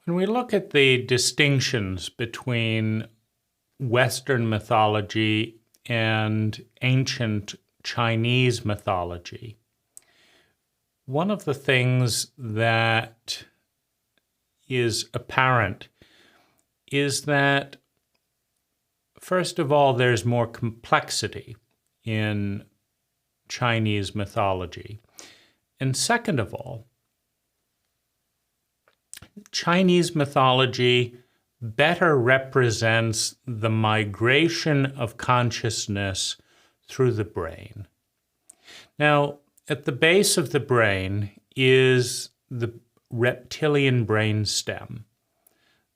When we look at the distinctions between Western mythology and ancient Chinese mythology, one of the things that is apparent is that, first of all, there's more complexity in Chinese mythology. And second of all, Chinese mythology better represents the migration of consciousness through the brain. Now, at the base of the brain is the reptilian brain stem,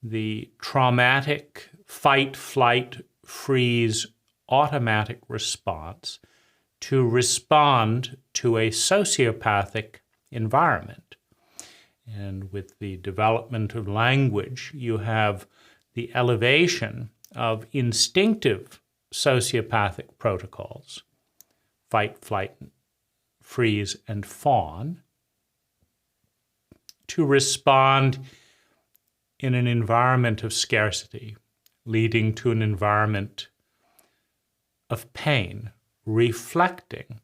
the traumatic fight, flight, freeze automatic response to respond to a sociopathic environment. And with the development of language, you have the elevation of instinctive sociopathic protocols, fight, flight, freeze, and fawn, to respond in an environment of scarcity, leading to an environment of pain, reflecting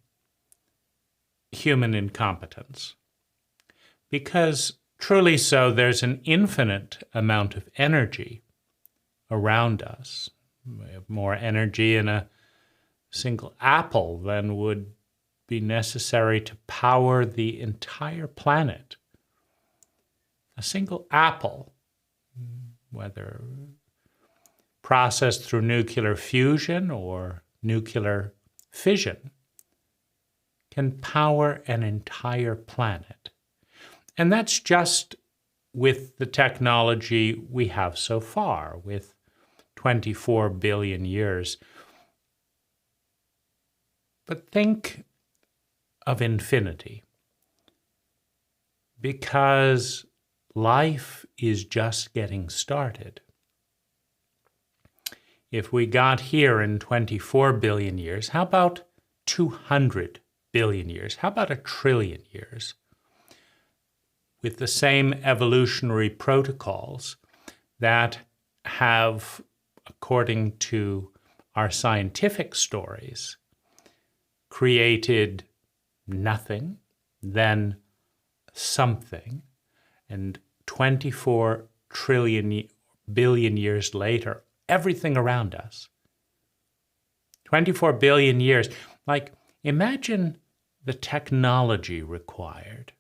human incompetence. Because truly so, there's an infinite amount of energy around us. We have more energy in a single apple than would be necessary to power the entire planet. A single apple, whether processed through nuclear fusion or nuclear fission, can power an entire planet. And that's just with the technology we have so far, with 24 billion years. But think of infinity, because life is just getting started. If we got here in 24 billion years, how about 200 billion years? How about 1 trillion years? With the same evolutionary protocols that have, according to our scientific stories, created nothing, then something, and 24 billion years later, everything around us. 24 billion years. Like, imagine the technology required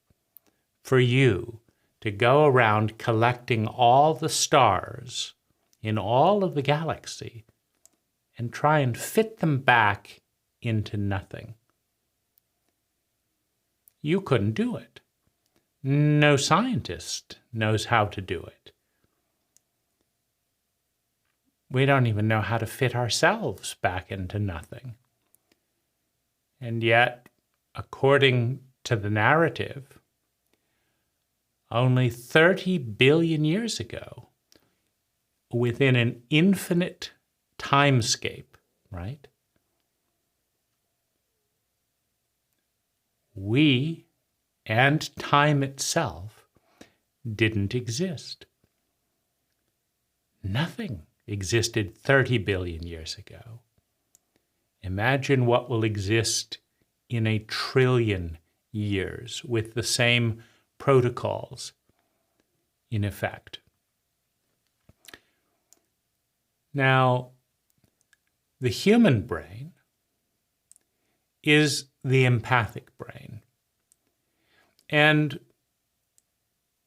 for you to go around collecting all the stars in all of the galaxy and try and fit them back into nothing. You couldn't do it. No scientist knows how to do it. We don't even know how to fit ourselves back into nothing. And yet, according to the narrative, only 30 billion years ago, within an infinite timescape, right? We and time itself didn't exist. Nothing existed 30 billion years ago. Imagine what will exist in 1 trillion years with the same protocols in effect. Now, the human brain is the empathic brain. And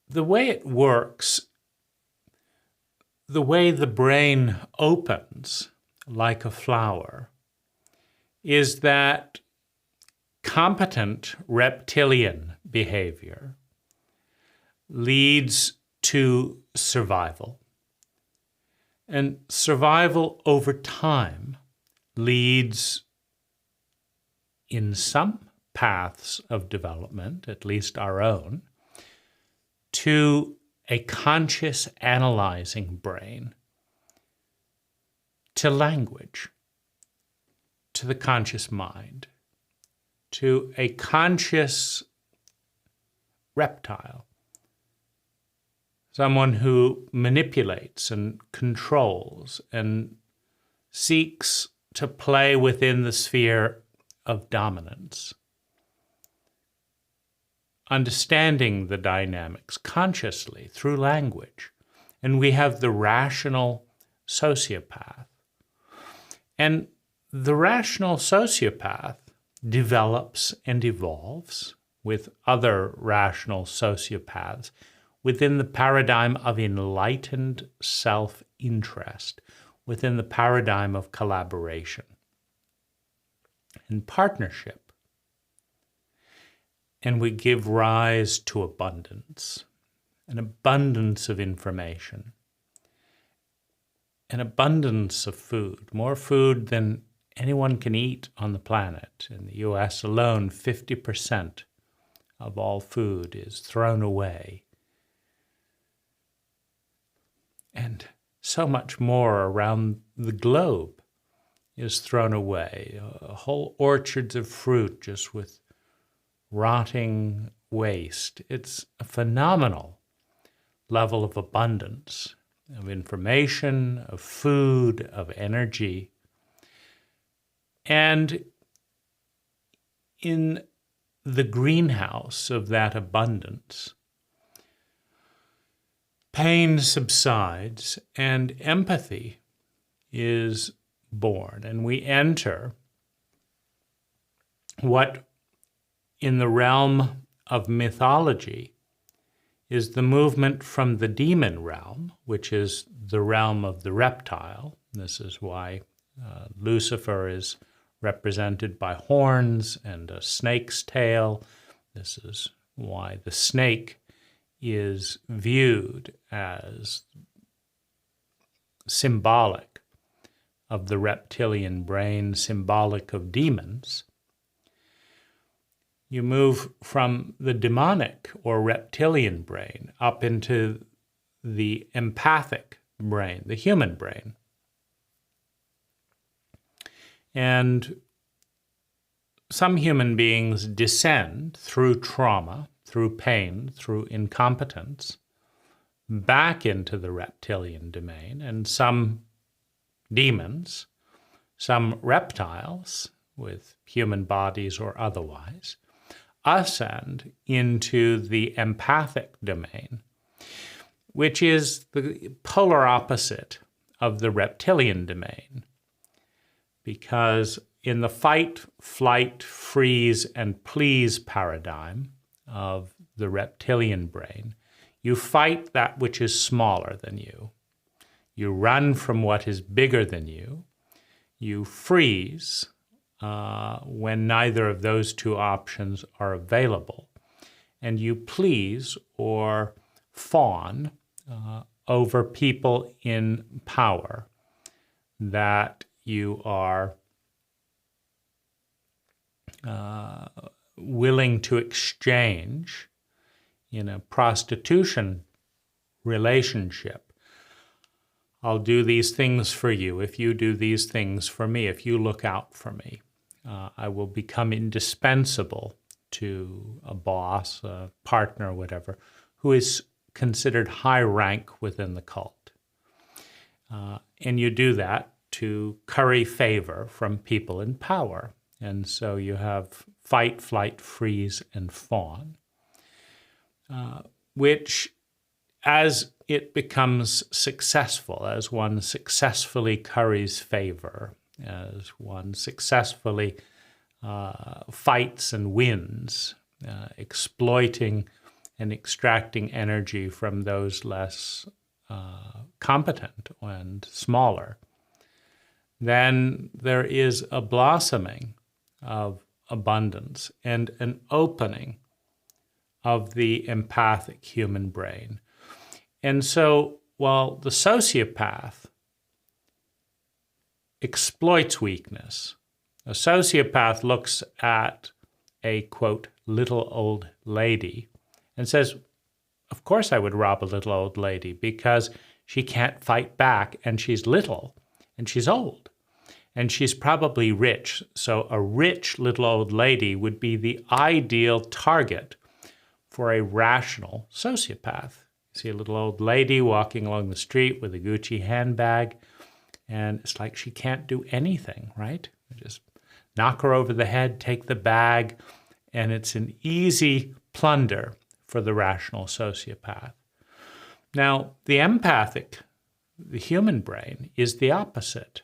the way it works, the way the brain opens like a flower, is that competent reptilian behavior leads to survival. And survival over time leads, in some paths of development, at least our own, to a conscious analyzing brain, to language, to the conscious mind, to a conscious reptile. someone who manipulates and controls and seeks to play within the sphere of dominance. Understanding the dynamics consciously through language. And we have the rational sociopath. And the rational sociopath develops and evolves with other rational sociopaths within the paradigm of enlightened self-interest, within the paradigm of collaboration and partnership. And we give rise to abundance, an abundance of information, an abundance of food, more food than anyone can eat on the planet. In the US alone, 50% of all food is thrown away. And so much more around the globe is thrown away. Whole orchards of fruit just with rotting waste. It's a phenomenal level of abundance, of information, of food, of energy. And in the greenhouse of that abundance, pain subsides and empathy is born. And we enter what in the realm of mythology is the movement from the demon realm, which is the realm of the reptile. This is why Lucifer is represented by horns and a snake's tail. This is why the snake is viewed as symbolic of the reptilian brain, symbolic of demons. You move from the demonic or reptilian brain up into the empathic brain, the human brain. And some human beings descend through trauma, through pain, through incompetence, back into the reptilian domain, and some demons, some reptiles with human bodies or otherwise, ascend into the empathic domain, which is the polar opposite of the reptilian domain. Because in the fight, flight, freeze, and please paradigm of the reptilian brain, you fight that which is smaller than you. You run from what is bigger than you. You freeze when neither of those two options are available. And you please or fawn over people in power that you are willing to exchange in a prostitution relationship. I'll do these things for you if you do these things for me, if you look out for me. I will become indispensable to a boss, a partner, whatever, who is considered high rank within the cult. And you do that to curry favor from people in power. And so you have fight, flight, freeze, and fawn, which as it becomes successful, as one successfully curries favor, as one successfully fights and wins, exploiting and extracting energy from those less competent and smaller, then there is a blossoming of abundance and an opening of the empathic human brain. And so while the sociopath exploits weakness, a sociopath looks at a, quote, little old lady and says, of course I would rob a little old lady because she can't fight back and she's little and she's old and she's probably rich. So a rich little old lady would be the ideal target for a rational sociopath. See a little old lady walking along the street with a Gucci handbag, and it's like she can't do anything, right? Just knock her over the head, take the bag, and it's an easy plunder for the rational sociopath. Now, the empathic, the human brain, is the opposite.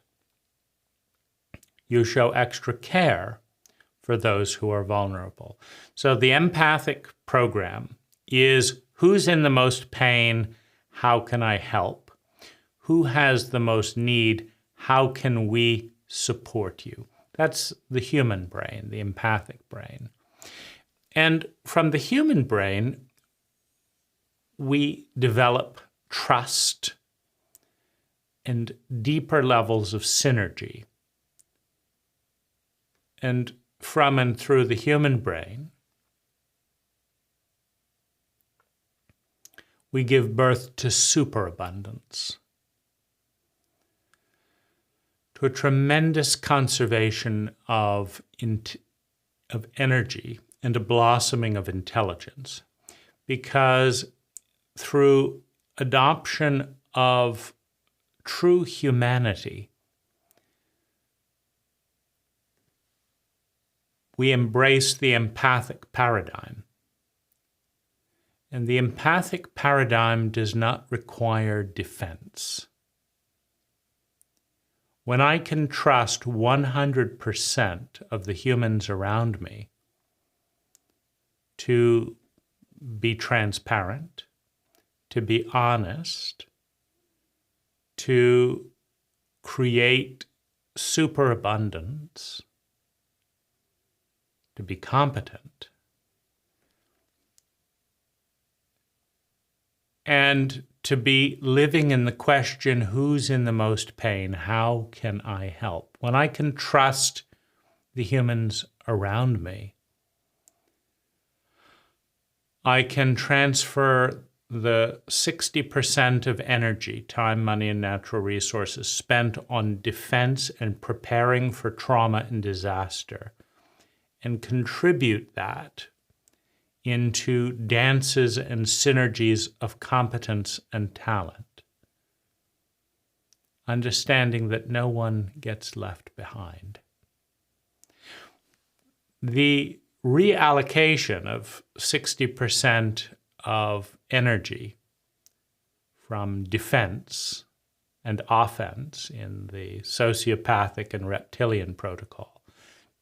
You show extra care for those who are vulnerable. So the empathic program is who's in the most pain, how can I help? Who has the most need, how can we support you? That's the human brain, the empathic brain. And from the human brain, we develop trust and deeper levels of synergy. And from and through the human brain, we give birth to superabundance, to a tremendous conservation of energy and a blossoming of intelligence, because through adoption of true humanity, we embrace the empathic paradigm. And the empathic paradigm does not require defense. When I can trust 100% of the humans around me to be transparent, to be honest, to create superabundance, to be competent, and to be living in the question, who's in the most pain? How can I help? When I can trust the humans around me, I can transfer the 60% of energy, time, money, and natural resources spent on defense and preparing for trauma and disaster, and contribute that into dances and synergies of competence and talent, understanding that no one gets left behind. The reallocation of 60% of energy from defense and offense in the sociopathic and reptilian protocol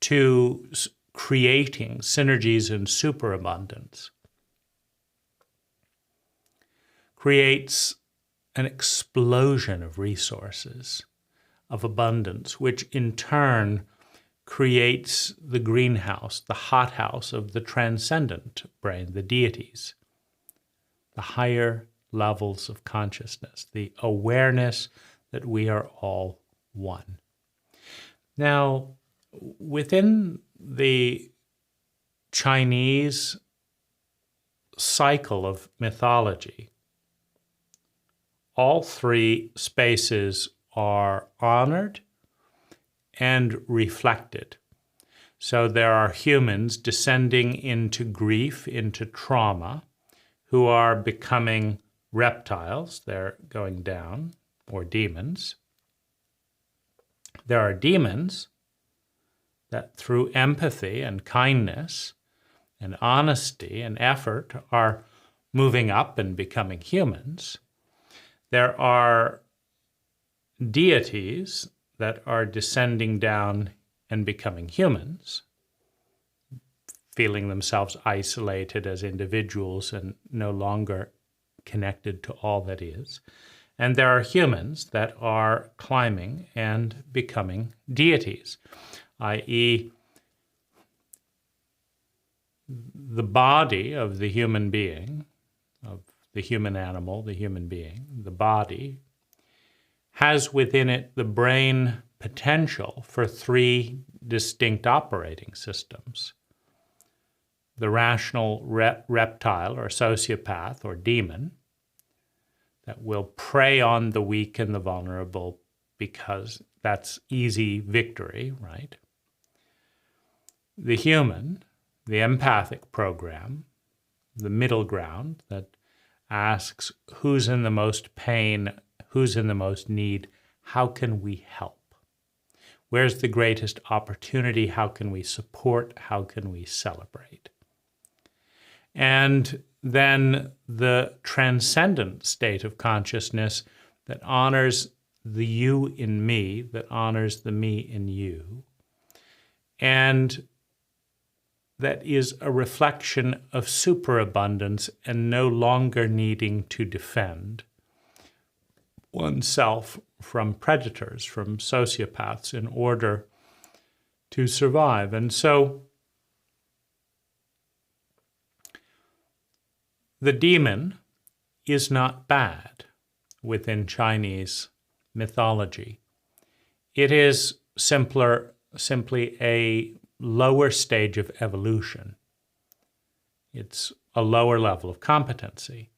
to creating synergies and superabundance creates an explosion of resources, of abundance, which in turn creates the greenhouse, the hothouse of the transcendent brain, the deities, the higher levels of consciousness, the awareness that we are all one. Now, within the Chinese cycle of mythology, all three spaces are honored and reflected. So there are humans descending into grief, into trauma, who are becoming reptiles, they're going down, or demons. There are demons that through empathy and kindness and honesty and effort are moving up and becoming humans. There are deities that are descending down and becoming humans, feeling themselves isolated as individuals and no longer connected to all that is. And there are humans that are climbing and becoming deities, i.e., the body of the human being, of the human animal, the human being, the body, has within it the brain potential for three distinct operating systems. The rational reptile or sociopath or demon that will prey on the weak and the vulnerable because that's easy victory, right? The human, the empathic program, the middle ground that asks who's in the most pain, who's in the most need, how can we help? Where's the greatest opportunity? How can we support? How can we celebrate? And then the transcendent state of consciousness that honors the you in me, that honors the me in you, and that is a reflection of superabundance and no longer needing to defend oneself from predators, from sociopaths, in order to survive. And so the demon is not bad within Chinese mythology. It is simply a lower stage of evolution. It's a lower level of competency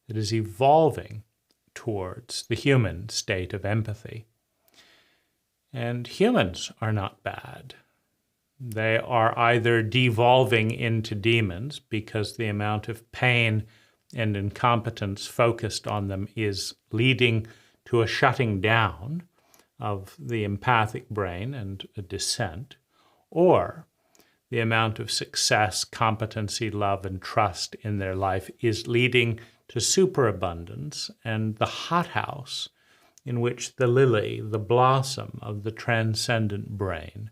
that is evolving towards the human state of empathy. And humans are not bad. They are either devolving into demons because the amount of pain and incompetence focused on them is leading to a shutting down of the empathic brain and a descent, or the amount of success, competency, love, and trust in their life is leading to superabundance and the hothouse in which the lily, the blossom of the transcendent brain,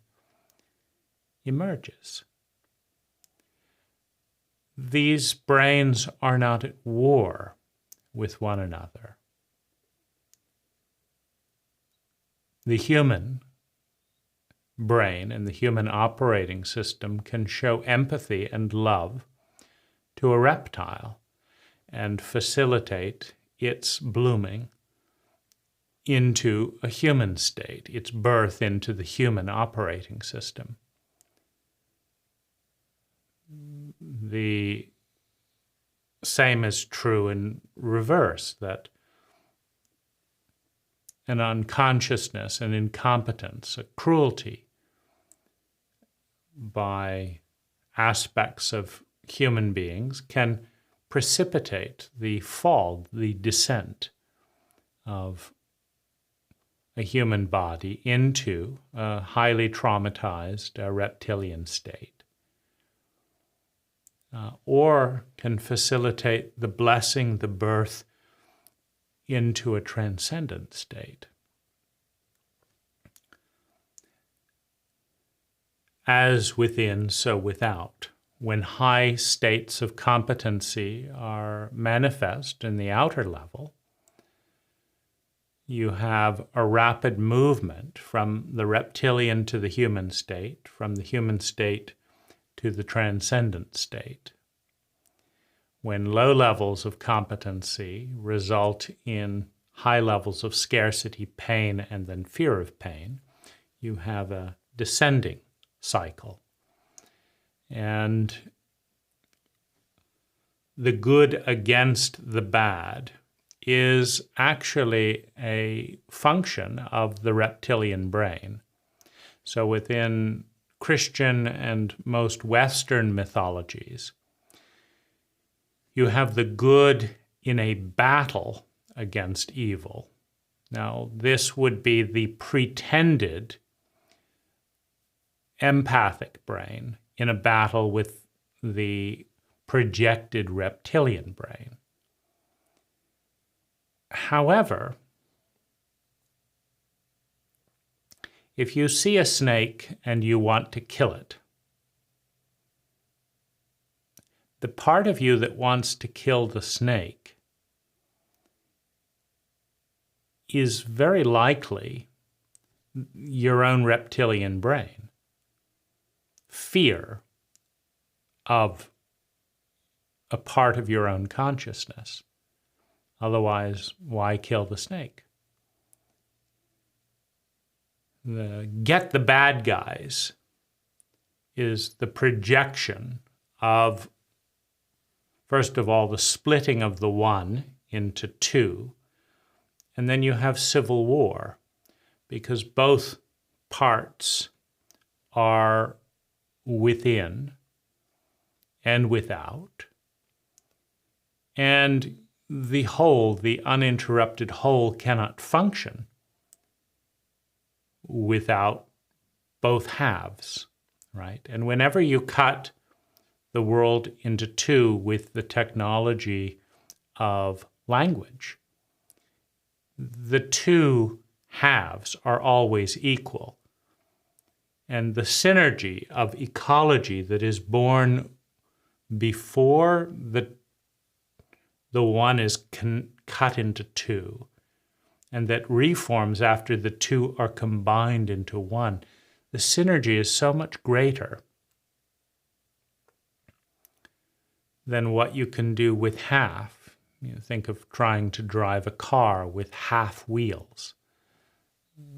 emerges. These brains are not at war with one another. The human brain and the human operating system can show empathy and love to a reptile and facilitate its blooming into a human state, its birth into the human operating system. The same is true in reverse, that an unconsciousness, an incompetence, a cruelty by aspects of human beings can precipitate the fall, the descent of a human body into a highly traumatized reptilian state, or can facilitate the blessing, the birth into a transcendent state. As within, so without. When high states of competency are manifest in the outer level, you have a rapid movement from the reptilian to the human state, from the human state to the transcendent state. When low levels of competency result in high levels of scarcity, pain, and then fear of pain, you have a descending cycle. And the good against the bad is actually a function of the reptilian brain. So within Christian and most Western mythologies, you have the good in a battle against evil. Now, this would be the pretended empathic brain in a battle with the projected reptilian brain. However, if you see a snake and you want to kill it, the part of you that wants to kill the snake is very likely your own reptilian brain. Fear of a part of your own consciousness. Otherwise, why kill the snake? Get the bad guys is the projection of, first of all, the splitting of the one into two, and then you have civil war, because both parts are within and without, And the whole, the uninterrupted whole, cannot function without both halves, right? And whenever you cut the world into two with the technology of language, the two halves are always equal. And the synergy of ecology that is born before the one is cut into two, and that reforms after the two are combined into one, the synergy is so much greater than what you can do with half. You know, think of trying to drive a car with half wheels.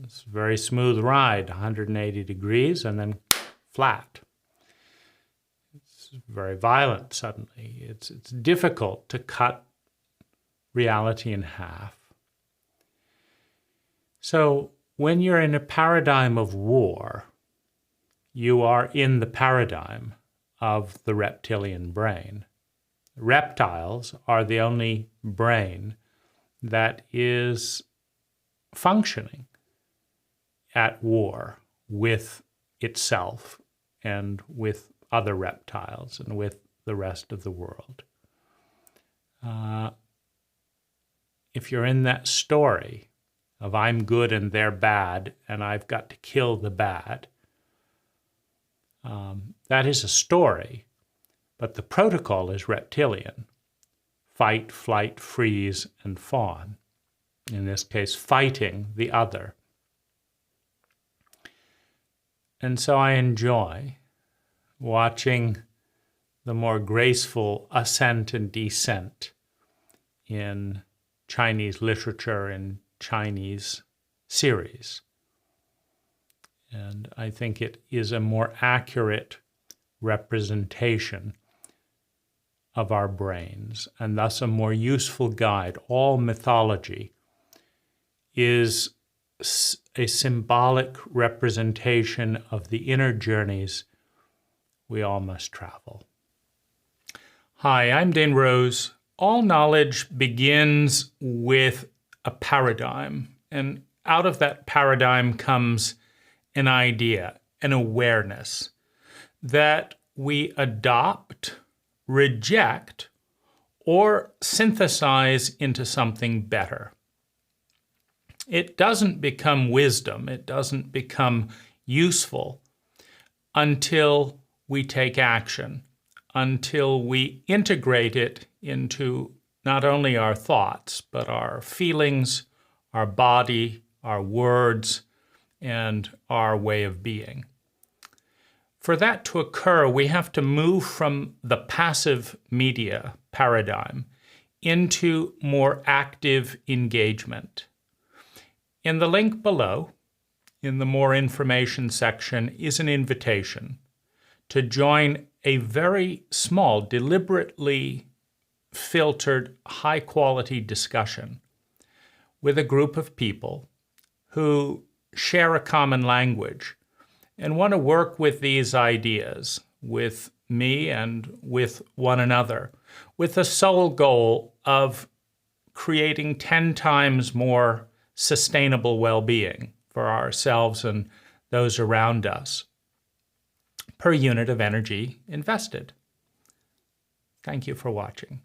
It's a very smooth ride, 180 degrees, and then flat. It's very violent suddenly. It's difficult to cut reality in half. So when you're in a paradigm of war, you are in the paradigm of the reptilian brain. Reptiles are the only brain that is functioning at war with itself and with other reptiles and with the rest of the world. If you're in that story of I'm good and they're bad and I've got to kill the bad, that is a story, but the protocol is reptilian. Fight, flight, freeze, and fawn. In this case, fighting the other. And so I enjoy watching the more graceful ascent and descent in Chinese literature and Chinese series. And I think it is a more accurate representation of our brains, and thus a more useful guide. All mythology is a symbolic representation of the inner journeys we all must travel. Hi, I'm Dane Rose. All knowledge begins with a paradigm, and out of that paradigm comes an idea, an awareness that we adopt, reject, or synthesize into something better. It doesn't become wisdom, it doesn't become useful until we take action, until we integrate it into not only our thoughts, but our feelings, our body, our words, and our way of being. For that to occur, we have to move from the passive media paradigm into more active engagement. In the link below, in the More Information section, is an invitation to join a very small, deliberately filtered, high-quality discussion with a group of people who share a common language and want to work with these ideas, with me and with one another, with the sole goal of creating 10 times more sustainable well-being for ourselves and those around us per unit of energy invested. Thank you for watching.